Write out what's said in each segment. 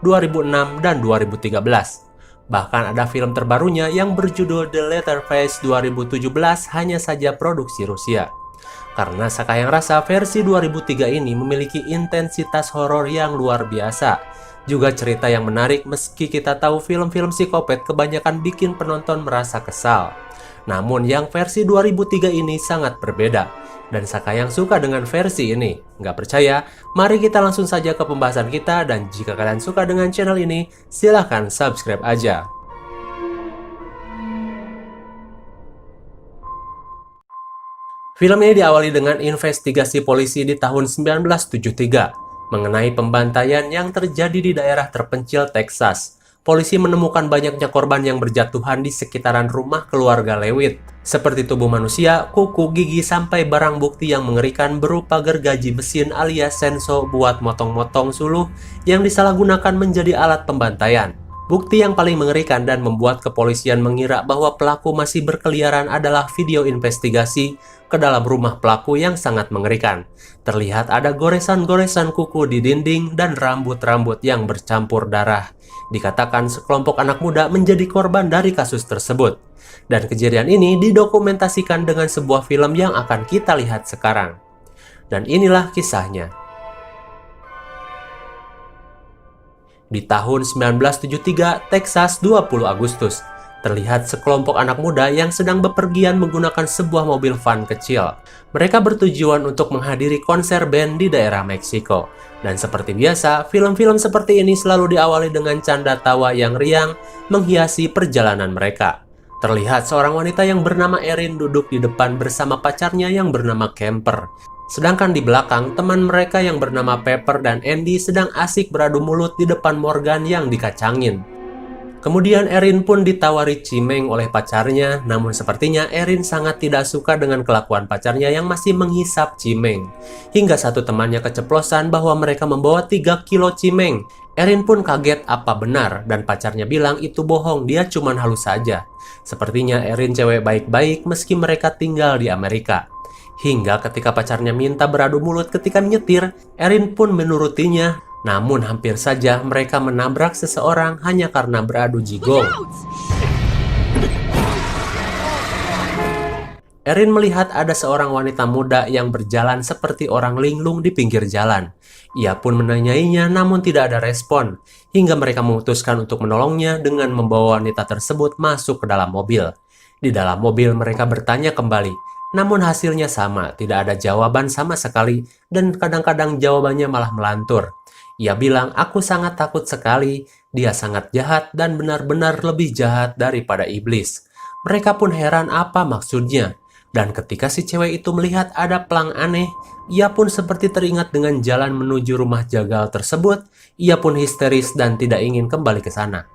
2006, dan 2013. Bahkan ada film terbarunya yang berjudul The Letterface 2017 hanya saja produksi Rusia. Karena Sakayang rasa versi 2003 ini memiliki intensitas horor yang luar biasa. Juga cerita yang menarik meski kita tahu film-film psikopat kebanyakan bikin penonton merasa kesal. Namun yang versi 2003 ini sangat berbeda. Dan Sakayang suka dengan versi ini. Nggak percaya? Mari kita langsung saja ke pembahasan kita, dan jika kalian suka dengan channel ini, silahkan subscribe aja. Film ini diawali dengan investigasi polisi di tahun 1973 mengenai pembantaian yang terjadi di daerah terpencil Texas. Polisi menemukan banyaknya korban yang berjatuhan di sekitaran rumah keluarga Lewitt, seperti tubuh manusia, kuku, gigi, sampai barang bukti yang mengerikan berupa gergaji mesin alias senso buat motong-motong suluh yang disalahgunakan menjadi alat pembantaian. Bukti yang paling mengerikan dan membuat kepolisian mengira bahwa pelaku masih berkeliaran adalah video investigasi ke dalam rumah pelaku yang sangat mengerikan. Terlihat ada goresan-goresan kuku di dinding dan rambut-rambut yang bercampur darah. Dikatakan sekelompok anak muda menjadi korban dari kasus tersebut. Dan kejadian ini didokumentasikan dengan sebuah film yang akan kita lihat sekarang. Dan inilah kisahnya. Di tahun 1973, Texas, 20 Agustus, terlihat sekelompok anak muda yang sedang bepergian menggunakan sebuah mobil van kecil. Mereka bertujuan untuk menghadiri konser band di daerah Meksiko. Dan seperti biasa, film-film seperti ini selalu diawali dengan canda tawa yang riang menghiasi perjalanan mereka. Terlihat seorang wanita yang bernama Erin duduk di depan bersama pacarnya yang bernama Kemper. Sedangkan di belakang, teman mereka yang bernama Pepper dan Andy sedang asik beradu mulut di depan Morgan yang dikacangin. Kemudian Erin pun ditawari cimeng oleh pacarnya, namun sepertinya Erin sangat tidak suka dengan kelakuan pacarnya yang masih menghisap cimeng. Hingga satu temannya keceplosan bahwa mereka membawa 3 kilo cimeng. Erin pun kaget apa benar, dan pacarnya bilang itu bohong, dia cuman halus saja. Sepertinya Erin cewek baik-baik meski mereka tinggal di Amerika. Hingga ketika pacarnya minta beradu mulut ketika nyetir, Erin pun menurutinya. Namun hampir saja mereka menabrak seseorang hanya karena beradu jigong. Erin melihat ada seorang wanita muda yang berjalan seperti orang linglung di pinggir jalan. Ia pun menanyainya namun tidak ada respon. Hingga mereka memutuskan untuk menolongnya dengan membawa wanita tersebut masuk ke dalam mobil. Di dalam mobil mereka bertanya kembali. Namun hasilnya sama, tidak ada jawaban sama sekali, dan kadang-kadang jawabannya malah melantur. Ia bilang, aku sangat takut sekali, dia sangat jahat dan benar-benar lebih jahat daripada iblis. Mereka pun heran apa maksudnya. Dan ketika si cewek itu melihat ada pelang aneh, ia pun seperti teringat dengan jalan menuju rumah jagal tersebut. Ia pun histeris dan tidak ingin kembali ke sana.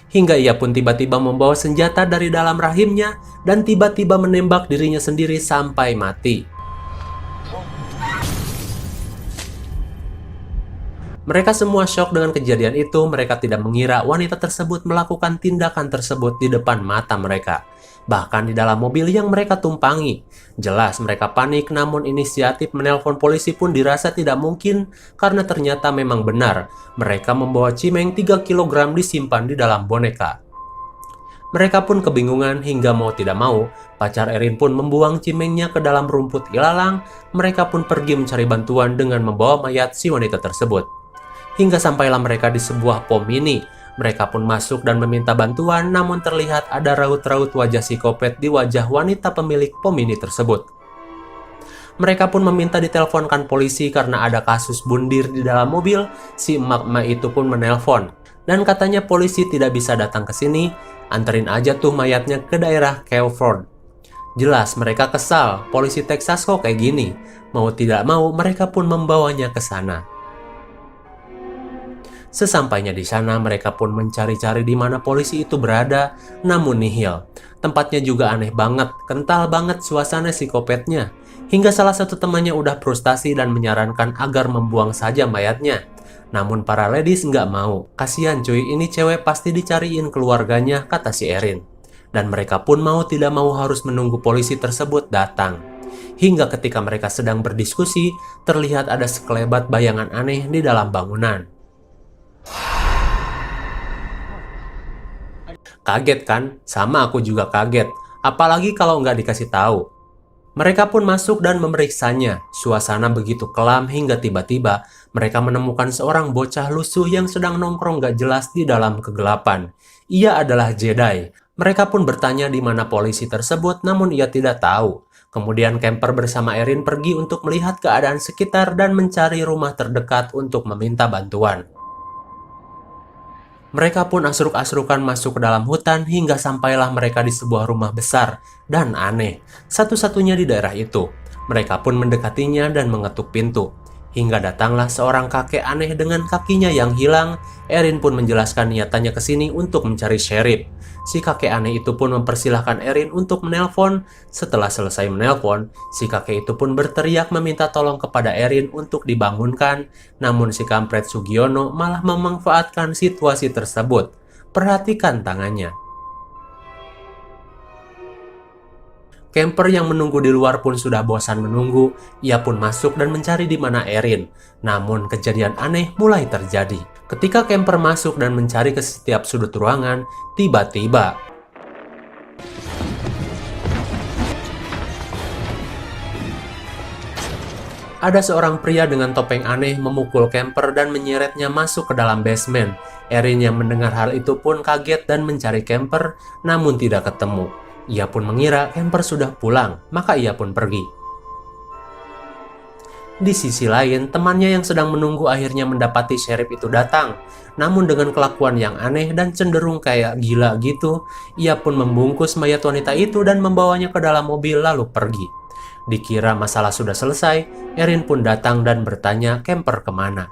Hingga ia pun tiba-tiba membawa senjata dari dalam rahimnya dan tiba-tiba menembak dirinya sendiri sampai mati. Mereka semua syok dengan kejadian itu. Mereka tidak mengira wanita tersebut melakukan tindakan tersebut di depan mata mereka. Bahkan di dalam mobil yang mereka tumpangi. Jelas mereka panik, namun inisiatif menelpon polisi pun dirasa tidak mungkin karena ternyata memang benar. Mereka membawa cimeng 3 kg disimpan di dalam boneka. Mereka pun kebingungan hingga mau tidak mau, pacar Erin pun membuang cimengnya ke dalam rumput ilalang. Mereka pun pergi mencari bantuan dengan membawa mayat si wanita tersebut. Hingga sampailah mereka di sebuah pom mini. Mereka pun masuk dan meminta bantuan, namun terlihat ada raut-raut wajah psikopat di wajah wanita pemilik pom mini tersebut. Mereka pun meminta diteleponkan polisi karena ada kasus bundir di dalam mobil. Si emak-emak itu pun menelpon. Dan katanya polisi tidak bisa datang ke sini, anterin aja tuh mayatnya ke daerah Crawford. Jelas mereka kesal, polisi Texas kok kayak gini. Mau tidak mau mereka pun membawanya ke sana. Sesampainya di sana, mereka pun mencari-cari di mana polisi itu berada, namun nihil. Tempatnya juga aneh banget, kental banget suasana psikopatnya. Hingga salah satu temannya udah frustasi dan menyarankan agar membuang saja mayatnya. Namun para ladies nggak mau. Kasihan cuy, ini cewek pasti dicariin keluarganya, kata si Erin. Dan mereka pun mau tidak mau harus menunggu polisi tersebut datang. Hingga ketika mereka sedang berdiskusi, terlihat ada sekelebat bayangan aneh di dalam bangunan. Kaget kan? Sama aku juga kaget. Apalagi kalau nggak dikasih tahu. Mereka pun masuk dan memeriksanya. Suasana begitu kelam hingga tiba-tiba mereka menemukan seorang bocah lusuh yang sedang nongkrong gak jelas di dalam kegelapan. Ia adalah Jedi. Mereka pun bertanya di mana polisi tersebut, namun ia tidak tahu. Kemudian Kemper bersama Erin pergi untuk melihat keadaan sekitar dan mencari rumah terdekat untuk meminta bantuan. Mereka pun asruk-asrukan masuk ke dalam hutan hingga sampailah mereka di sebuah rumah besar dan aneh, satu-satunya di daerah itu. Mereka pun mendekatinya dan mengetuk pintu. Hingga datanglah seorang kakek aneh dengan kakinya yang hilang. Erin pun menjelaskan niatannya ke sini untuk mencari sheriff. Si kakek aneh itu pun mempersilahkan Erin untuk menelpon. Setelah selesai menelpon, si kakek itu pun berteriak meminta tolong kepada Erin untuk dibangunkan. Namun si kampret Sugiono malah memanfaatkan situasi tersebut. Perhatikan tangannya. Camper yang menunggu di luar pun sudah bosan menunggu. Ia pun masuk dan mencari di mana Erin. Namun kejadian aneh mulai terjadi. Ketika Camper masuk dan mencari ke setiap sudut ruangan, tiba-tiba ada seorang pria dengan topeng aneh memukul Camper dan menyeretnya masuk ke dalam basement. Erin yang mendengar hal itu pun kaget dan mencari Camper, namun tidak ketemu. Ia pun mengira Camper sudah pulang, maka ia pun pergi. Di sisi lain, temannya yang sedang menunggu akhirnya mendapati sheriff itu datang. Namun dengan kelakuan yang aneh dan cenderung kayak gila gitu, ia pun membungkus mayat wanita itu dan membawanya ke dalam mobil lalu pergi. Dikira masalah sudah selesai, Erin pun datang dan bertanya Camper kemana.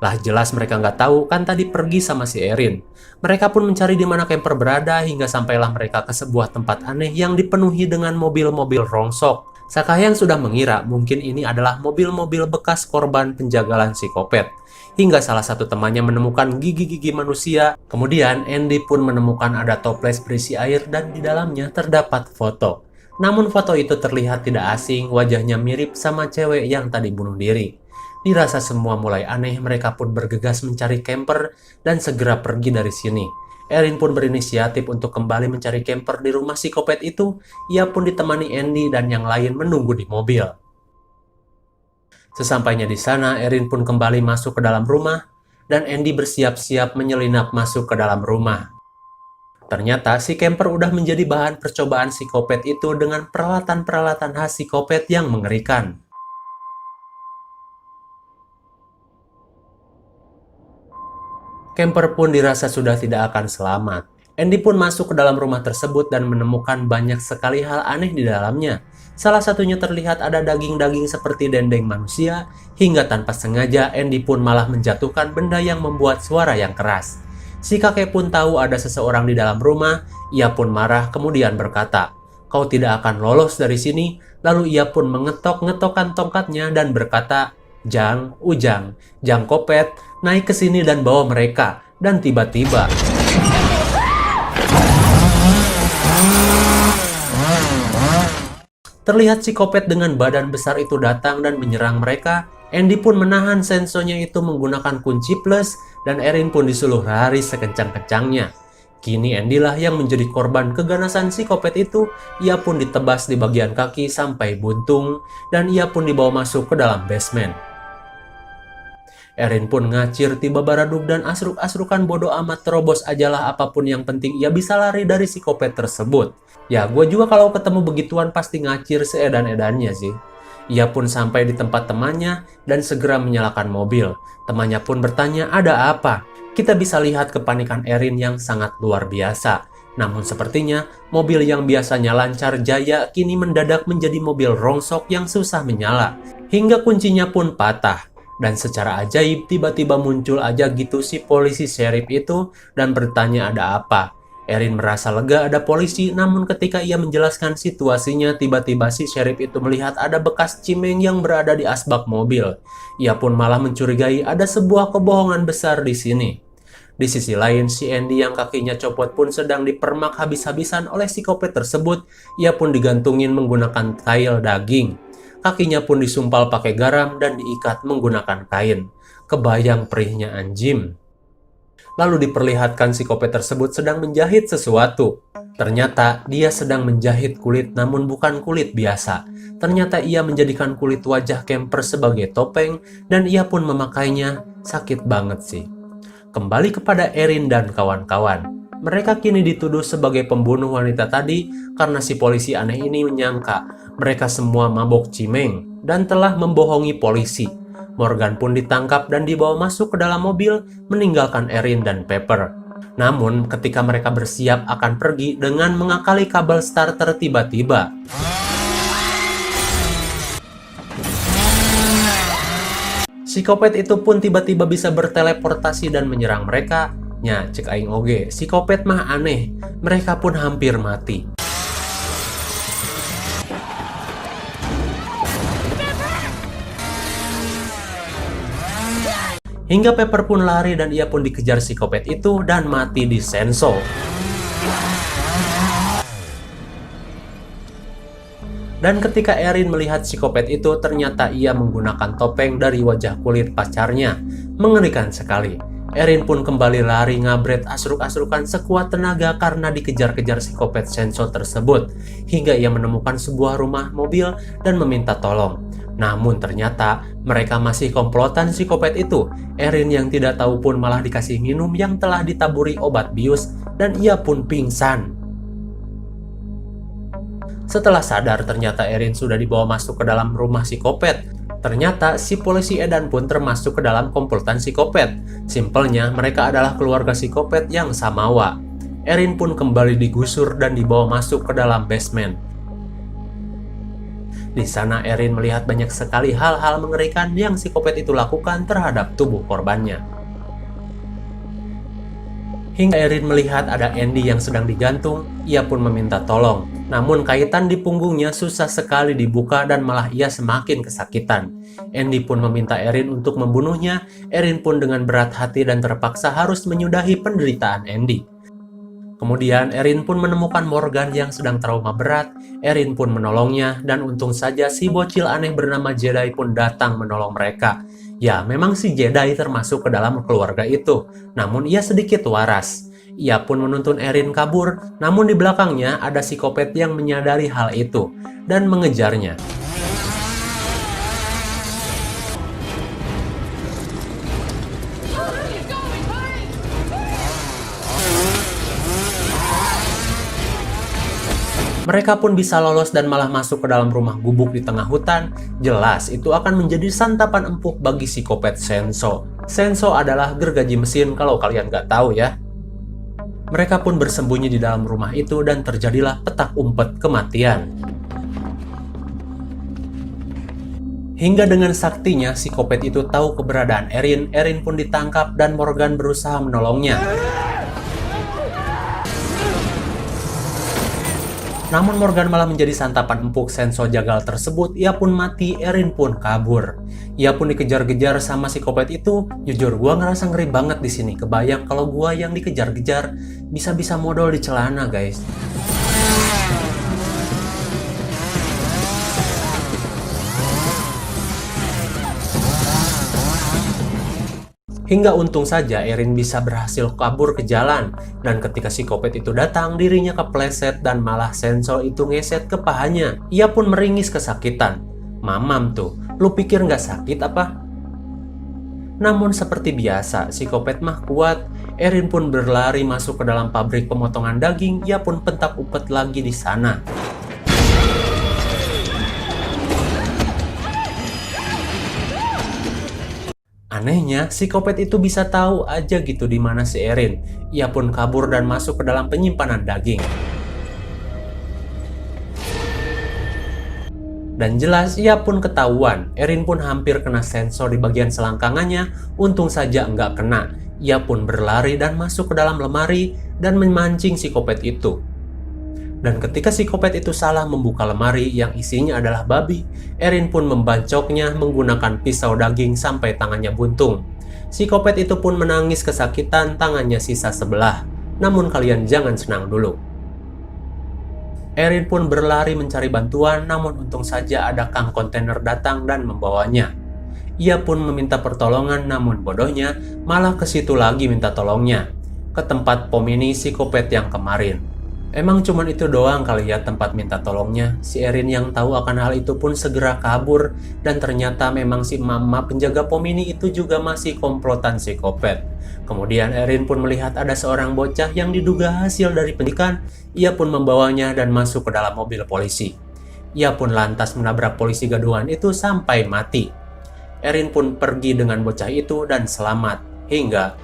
Lah jelas mereka nggak tahu kan tadi pergi sama si Erin. Mereka pun mencari di mana Camper berada hingga sampailah mereka ke sebuah tempat aneh yang dipenuhi dengan mobil-mobil rongsok. Sakayang sudah mengira mungkin ini adalah mobil-mobil bekas korban penjagalan psikopat. Hingga salah satu temannya menemukan gigi-gigi manusia. Kemudian Andy pun menemukan ada toples berisi air dan di dalamnya terdapat foto. Namun foto itu terlihat tidak asing, wajahnya mirip sama cewek yang tadi bunuh diri. Dirasa semua mulai aneh, mereka pun bergegas mencari Camper dan segera pergi dari sini. Erin pun berinisiatif untuk kembali mencari Camper di rumah psikopat itu. Ia pun ditemani Andy dan yang lain menunggu di mobil. Sesampainya di sana, Erin pun kembali masuk ke dalam rumah dan Andy bersiap-siap menyelinap masuk ke dalam rumah. Ternyata si Camper udah menjadi bahan percobaan psikopat itu dengan peralatan-peralatan khas psikopat yang mengerikan. Camper pun dirasa sudah tidak akan selamat. Andy pun masuk ke dalam rumah tersebut dan menemukan banyak sekali hal aneh di dalamnya. Salah satunya terlihat ada daging-daging seperti dendeng manusia, hingga tanpa sengaja Andy pun malah menjatuhkan benda yang membuat suara yang keras. Si kakek pun tahu ada seseorang di dalam rumah, ia pun marah kemudian berkata, "Kau tidak akan lolos dari sini." Lalu ia pun mengetok-ngetokkan tongkatnya dan berkata, "Jang, Ujang, Jang Kopet, naik ke sini dan bawa mereka." Dan tiba-tiba terlihat si Kopet dengan badan besar itu datang dan menyerang mereka. Andy pun menahan sensonya itu menggunakan kunci plus dan Erin pun disuruh lari sekencang-kencangnya. Kini Andy lah yang menjadi korban keganasan si Kopet itu. Ia pun ditebas di bagian kaki sampai buntung dan ia pun dibawa masuk ke dalam basement. Erin pun ngacir tiba baraduk dan asruk-asrukan bodoh amat, terobos ajalah, apapun yang penting ia bisa lari dari psikopat tersebut. Ya gue juga kalau ketemu begituan pasti ngacir seedan-edannya sih. Ia pun sampai di tempat temannya dan segera menyalakan mobil. Temannya pun bertanya ada apa. Kita bisa lihat kepanikan Erin yang sangat luar biasa. Namun sepertinya mobil yang biasanya lancar jaya kini mendadak menjadi mobil rongsok yang susah menyala. Hingga kuncinya pun patah. Dan secara ajaib tiba-tiba muncul aja gitu si polisi sheriff itu dan bertanya ada apa. Erin merasa lega ada polisi, namun ketika ia menjelaskan situasinya tiba-tiba si sheriff itu melihat ada bekas cimeng yang berada di asbak mobil. Ia pun malah mencurigai ada sebuah kebohongan besar di sini. Di sisi lain, si Andy yang kakinya copot pun sedang dipermak habis-habisan oleh psikopat tersebut. Ia pun digantungin menggunakan kail daging. Kakinya pun disumpal pakai garam dan diikat menggunakan kain. Kebayang perihnya anjim. Lalu diperlihatkan psikopat tersebut sedang menjahit sesuatu. Ternyata dia sedang menjahit kulit, namun bukan kulit biasa. Ternyata ia menjadikan kulit wajah camper sebagai topeng dan ia pun memakainya. Sakit banget sih. Kembali kepada Erin dan kawan-kawan. Mereka kini dituduh sebagai pembunuh wanita tadi karena si polisi aneh ini menyangka mereka semua mabok cimeng dan telah membohongi polisi. Morgan pun ditangkap dan dibawa masuk ke dalam mobil meninggalkan Erin dan Pepper. Namun ketika mereka bersiap akan pergi dengan mengakali kabel starter tiba-tiba. Psikopat itu pun tiba-tiba bisa berteleportasi dan menyerang mereka. Nya, cek aing oge, psikopat mah aneh. Mereka pun hampir mati. Hingga Pepper pun lari dan ia pun dikejar psikopat itu dan mati di Senso. Dan ketika Erin melihat psikopat itu, ternyata ia menggunakan topeng dari wajah kulit pacarnya. Mengerikan sekali. Erin pun kembali lari ngabret asruk-asrukan sekuat tenaga karena dikejar-kejar psikopat Senso tersebut. Hingga ia menemukan sebuah rumah mobil dan meminta tolong. Namun ternyata mereka masih komplotan psikopat itu. Erin yang tidak tahu pun malah dikasih minum yang telah ditaburi obat bius dan ia pun pingsan. Setelah sadar, ternyata Erin sudah dibawa masuk ke dalam rumah psikopat. Ternyata si polisi Edan pun termasuk ke dalam komplotan psikopat. Simpelnya, mereka adalah keluarga psikopat yang samawa. Erin pun kembali digusur dan dibawa masuk ke dalam basement. Di sana Erin melihat banyak sekali hal-hal mengerikan yang psikopat itu lakukan terhadap tubuh korbannya. Hingga Erin melihat ada Andy yang sedang digantung, ia pun meminta tolong. Namun kaitan di punggungnya susah sekali dibuka dan malah ia semakin kesakitan. Andy pun meminta Erin untuk membunuhnya. Erin pun dengan berat hati dan terpaksa harus menyudahi penderitaan Andy. Kemudian Erin pun menemukan Morgan yang sedang trauma berat. Erin pun menolongnya dan untung saja si bocil aneh bernama Jedi pun datang menolong mereka. Ya, memang si Jedi termasuk ke dalam keluarga itu, namun ia sedikit waras. Ia pun menuntun Erin kabur, namun di belakangnya ada psikopat yang menyadari hal itu dan mengejarnya. Mereka pun bisa lolos dan malah masuk ke dalam rumah gubuk di tengah hutan. Jelas itu akan menjadi santapan empuk bagi psikopat Senso. Senso adalah gergaji mesin kalau kalian nggak tahu ya. Mereka pun bersembunyi di dalam rumah itu dan terjadilah petak umpet kematian. Hingga dengan saktinya psikopat itu tahu keberadaan Erin. Erin pun ditangkap dan Morgan berusaha menolongnya. Namun Morgan malah menjadi santapan empuk Senso jagal tersebut. Ia pun mati, Erin pun kabur. Ia pun dikejar-kejar sama psikopat itu. Jujur gua ngerasa ngeri banget di sini. Kebayang kalau gua yang dikejar-kejar bisa-bisa modal di celana, guys. Hingga untung saja Erin bisa berhasil kabur ke jalan. Dan ketika psikopat itu datang, dirinya kepleset dan malah Senso itu ngeset ke pahanya. Ia pun meringis kesakitan. Mamam tuh, lu pikir nggak sakit apa? Namun seperti biasa, psikopat mah kuat. Erin pun berlari masuk ke dalam pabrik pemotongan daging. Ia pun pentak upet lagi di sana. Anehnya, psikopat itu bisa tahu aja gitu di mana si Erin. Ia pun kabur dan masuk ke dalam penyimpanan daging. Dan jelas ia pun ketahuan. Erin pun hampir kena sensor di bagian selangkangannya. Untung saja enggak kena. Ia pun berlari dan masuk ke dalam lemari dan memancing psikopat itu. Dan ketika psikopat itu salah membuka lemari yang isinya adalah babi, Erin pun membancoknya menggunakan pisau daging sampai tangannya buntung. Psikopat itu pun menangis kesakitan, tangannya sisa sebelah. Namun kalian jangan senang dulu. Erin pun berlari mencari bantuan, namun untung saja ada kang kontainer datang dan membawanya. Ia pun meminta pertolongan, namun bodohnya malah ke situ lagi minta tolongnya, ke tempat pom ini psikopat yang kemarin. Emang cuman itu doang kali ya tempat minta tolongnya. Si Erin yang tahu akan hal itu pun segera kabur, dan ternyata memang si mama penjaga pom ini itu juga masih komplotan psikopat. Kemudian Erin pun melihat ada seorang bocah yang diduga hasil dari pendidikan. Ia pun membawanya dan masuk ke dalam mobil polisi. Ia pun lantas menabrak polisi gaduhan itu sampai mati. Erin pun pergi dengan bocah itu dan selamat, hingga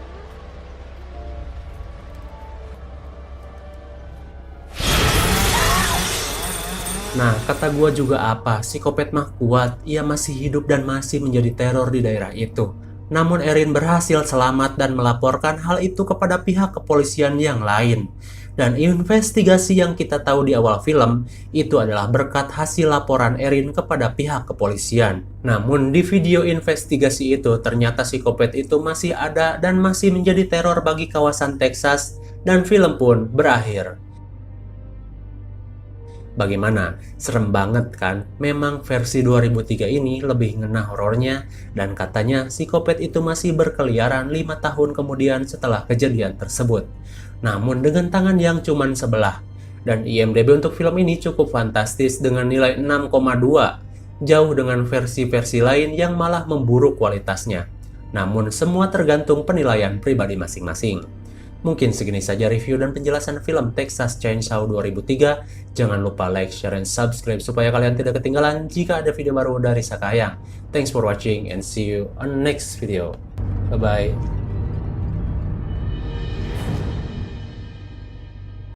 nah, kata gua juga apa, psikopat mah kuat, ia masih hidup dan masih menjadi teror di daerah itu. Namun Erin berhasil selamat dan melaporkan hal itu kepada pihak kepolisian yang lain. Dan investigasi yang kita tahu di awal film, itu adalah berkat hasil laporan Erin kepada pihak kepolisian. Namun di video investigasi itu, ternyata psikopat itu masih ada dan masih menjadi teror bagi kawasan Texas, dan film pun berakhir. Bagaimana? Serem banget kan? Memang versi 2003 ini lebih ngena horornya, dan katanya psikopat itu masih berkeliaran 5 tahun kemudian setelah kejadian tersebut. Namun dengan tangan yang cuman sebelah. Dan IMDb untuk film ini cukup fantastis dengan nilai 6,2, jauh dengan versi-versi lain yang malah memburuk kualitasnya. Namun semua tergantung penilaian pribadi masing-masing. Mungkin segini saja review dan penjelasan film Texas Chainsaw 2003. Jangan lupa like, share, dan subscribe supaya kalian tidak ketinggalan jika ada video baru dari Sakayang. Thanks for watching and see you on next video. Bye-bye.